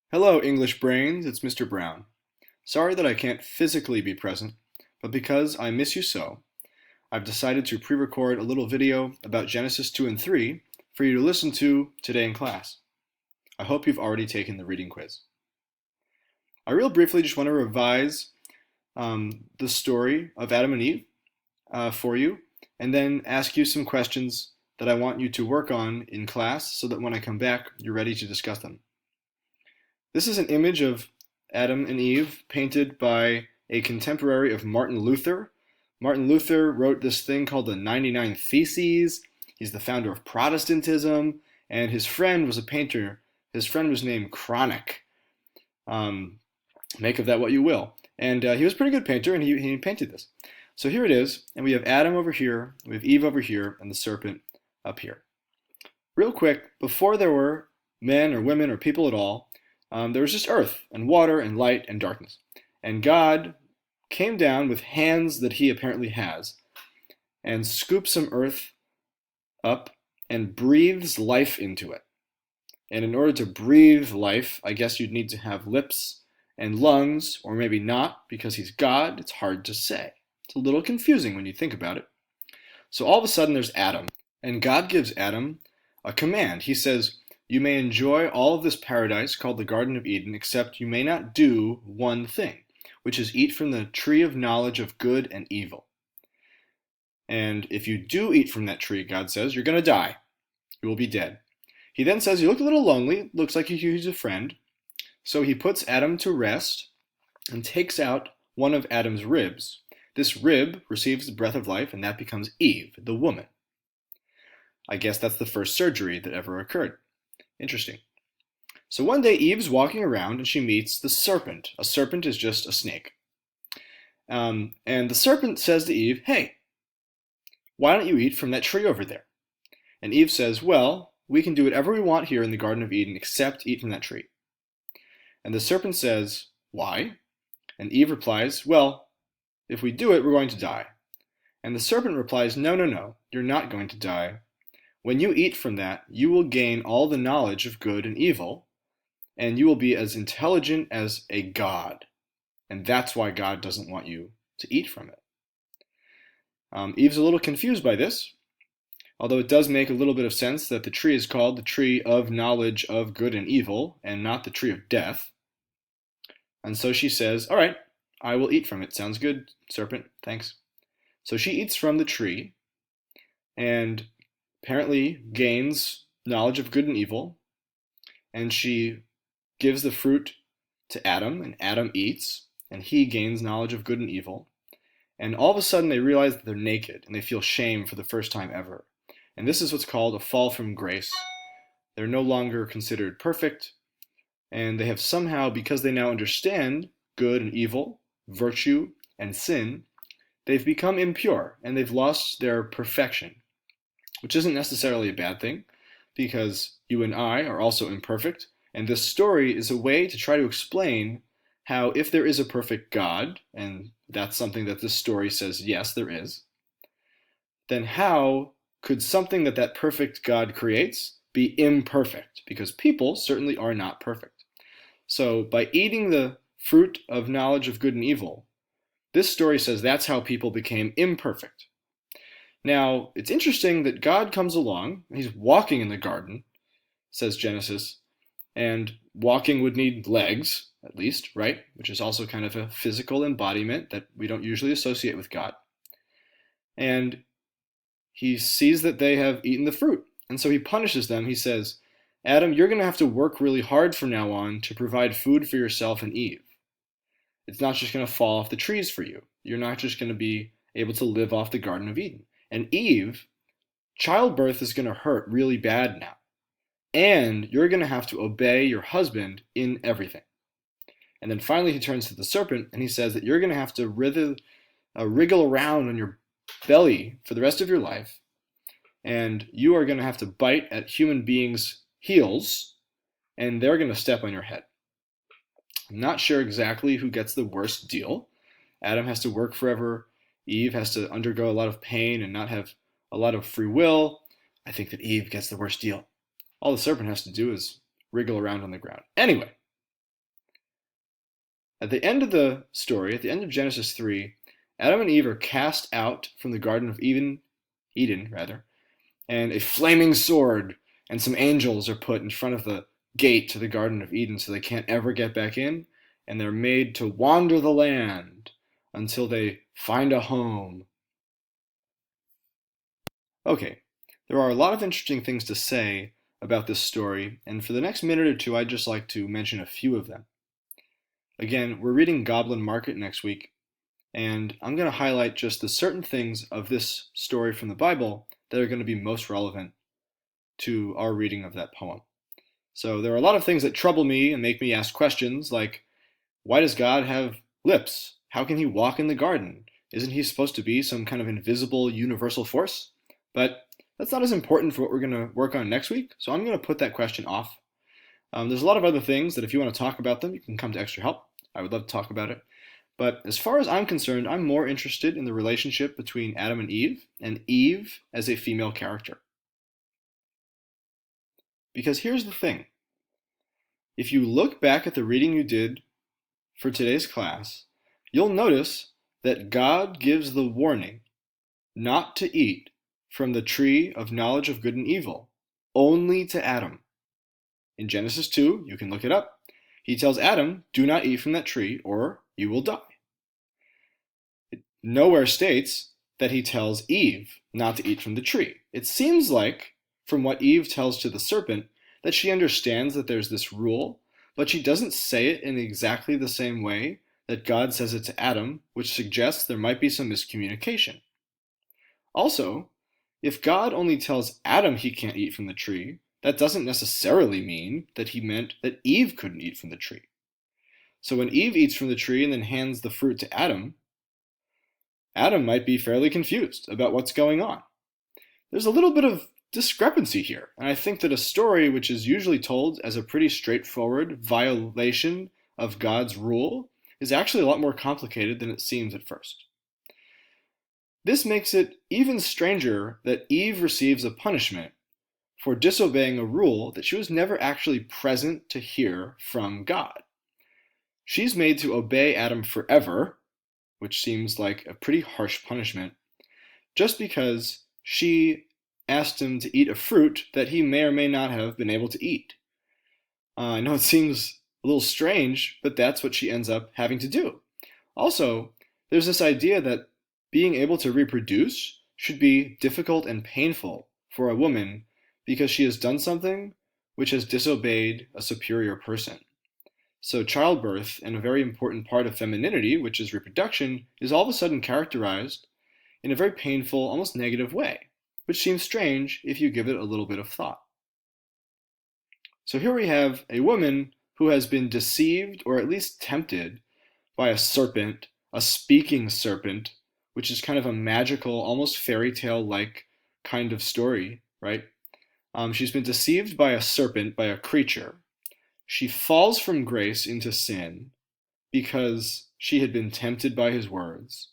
Hello, English brains, it's Mr. Brown. Sorry that I can't physically be present, but because I miss you so, I've decided to pre-record a little video about Genesis 2 and 3 for you to listen to today in class. I hope you've already taken the reading quiz. I real briefly just want to revise the story of Adam and Eve for you, and then ask you some questions that I want you to work on in class so that when I come back, you're ready to discuss them. This is an image of Adam and Eve painted by a contemporary of Martin Luther. Martin Luther wrote this thing called the 99 Theses. He's the founder of Protestantism, and his friend was a painter. His friend was named Cranach. Make of that what you will. And he was a pretty good painter, and he painted this. So here it is, and we have Adam over here, we have Eve over here, and the serpent up here. Real quick, before there were men or women or people at all, there was just earth and water and light and darkness. And God came down with hands that he apparently has and scoops some earth up and breathes life into it. And in order to breathe life, I guess you'd need to have lips and lungs, or maybe not, because he's God. It's hard to say. It's a little confusing when you think about it. So all of a sudden there's Adam, and God gives Adam a command. He says, "You may enjoy all of this paradise called the Garden of Eden, except you may not do one thing, which is eat from the tree of knowledge of good and evil. And if you do eat from that tree," God says, "you're going to die. You will be dead." He then says, "You look a little lonely. Looks like he's a friend." So he puts Adam to rest and takes out one of Adam's ribs. This rib receives the breath of life, and that becomes Eve, the woman. I guess that's the first surgery that ever occurred. Interesting. So one day Eve's walking around and she meets the serpent. A serpent is just a snake. And the serpent says to Eve, "Hey, why don't you eat from that tree over there?" And Eve says, "Well, we can do whatever we want here in the Garden of Eden except eat from that tree." And the serpent says, "Why?" And Eve replies, "Well, if we do it, we're going to die." And the serpent replies, "No, no, no, you're not going to die. When you eat from that, you will gain all the knowledge of good and evil, and you will be as intelligent as a god. And that's why God doesn't want you to eat from it." Eve's a little confused by this, although it does make a little bit of sense that the tree is called the tree of knowledge of good and evil, and not the tree of death. And so she says, "All right, I will eat from it. Sounds good, serpent, thanks." So she eats from the tree, and apparently gains knowledge of good and evil, and she gives the fruit to Adam, and Adam eats, and he gains knowledge of good and evil. And all of a sudden they realize that they're naked, and they feel shame for the first time ever. And this is what's called a fall from grace. They're no longer considered perfect, and they have somehow, because they now understand good and evil, virtue and sin, they've become impure, and they've lost their perfection. Which isn't necessarily a bad thing, because you and I are also imperfect, and this story is a way to try to explain how if there is a perfect God, and that's something that this story says yes, there is, then how could something that perfect God creates be imperfect? Because people certainly are not perfect. So by eating the fruit of knowledge of good and evil, this story says that's how people became imperfect. Now, it's interesting that God comes along, he's walking in the garden, says Genesis, and walking would need legs, at least, right? Which is also kind of a physical embodiment that we don't usually associate with God. And he sees that they have eaten the fruit, and so he punishes them. He says, "Adam, you're going to have to work really hard from now on to provide food for yourself and Eve. It's not just going to fall off the trees for you. You're not just going to be able to live off the Garden of Eden. And Eve, childbirth is going to hurt really bad now. And you're going to have to obey your husband in everything." And then finally he turns to the serpent and he says that you're going to have to wriggle around on your belly for the rest of your life. And you are going to have to bite at human beings' heels, and they're going to step on your head. I'm not sure exactly who gets the worst deal. Adam has to work forever. Eve has to undergo a lot of pain and not have a lot of free will. I think that Eve gets the worst deal. All the serpent has to do is wriggle around on the ground. Anyway, At the end of the story, at the end of Genesis 3, Adam and Eve are cast out from the Garden of Eden, and a flaming sword and some angels are put in front of the gate to the Garden of Eden so they can't ever get back in, and they're made to wander the land until they find a home. Okay, there are a lot of interesting things to say about this story, and for the next minute or two, I'd just like to mention a few of them. Again, we're reading Goblin Market next week, and I'm going to highlight just the certain things of this story from the Bible that are going to be most relevant to our reading of that poem. So there are a lot of things that trouble me and make me ask questions like, why does God have lips? How can he walk in the garden? Isn't he supposed to be some kind of invisible universal force? But that's not as important for what we're going to work on next week, so I'm going to put that question off. There's a lot of other things that if you want to talk about them, you can come to Extra Help. I would love to talk about it. But as far as I'm concerned, I'm more interested in the relationship between Adam and Eve as a female character. Because here's the thing. If you look back at the reading you did for today's class, you'll notice that God gives the warning not to eat from the tree of knowledge of good and evil, only to Adam. In Genesis 2, you can look it up. He tells Adam, do not eat from that tree or you will die. It nowhere states that he tells Eve not to eat from the tree. It seems like, from what Eve tells to the serpent, that she understands that there's this rule, but she doesn't say it in exactly the same way that God says it to Adam, which suggests there might be some miscommunication. Also, if God only tells Adam he can't eat from the tree, that doesn't necessarily mean that he meant that Eve couldn't eat from the tree. So when Eve eats from the tree and then hands the fruit to Adam, Adam might be fairly confused about what's going on. There's a little bit of discrepancy here, and I think that a story which is usually told as a pretty straightforward violation of God's rule is actually a lot more complicated than it seems at first. This makes it even stranger that Eve receives a punishment for disobeying a rule that she was never actually present to hear from God. She's made to obey Adam forever, which seems like a pretty harsh punishment, just because she asked him to eat a fruit that he may or may not have been able to eat. I know it seems a little strange, but that's what she ends up having to do. Also, there's this idea that being able to reproduce should be difficult and painful for a woman because she has done something which has disobeyed a superior person. So childbirth, and a very important part of femininity, which is reproduction, is all of a sudden characterized in a very painful, almost negative way, which seems strange if you give it a little bit of thought. So here we have a woman who has been deceived, or at least tempted, by a serpent, a speaking serpent, which is kind of a magical, almost fairy tale-like kind of story, right? She's been deceived by a serpent, by a creature. She falls from grace into sin because she had been tempted by his words.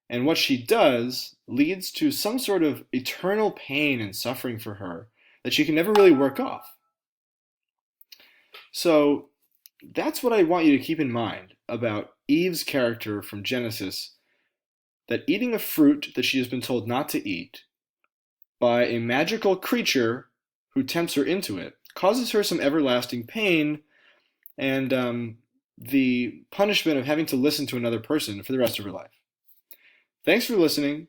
And what she does leads to some sort of eternal pain and suffering for her that she can never really work off. So that's what I want you to keep in mind about Eve's character from Genesis, that eating a fruit that she has been told not to eat by a magical creature who tempts her into it causes her some everlasting pain and the punishment of having to listen to another person for the rest of her life. Thanks for listening.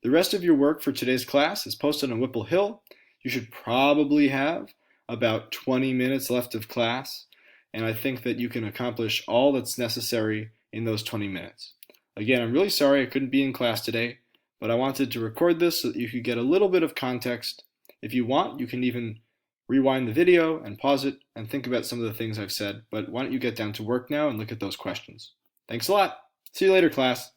The rest of your work for today's class is posted on Whipple Hill. You should probably have about 20 minutes left of class, and I think that you can accomplish all that's necessary in those 20 minutes. Again, I'm really sorry I couldn't be in class today, but I wanted to record this so that you could get a little bit of context. If you want, you can even rewind the video and pause it and think about some of the things I've said, but why don't you get down to work now and look at those questions. Thanks a lot. See you later, class.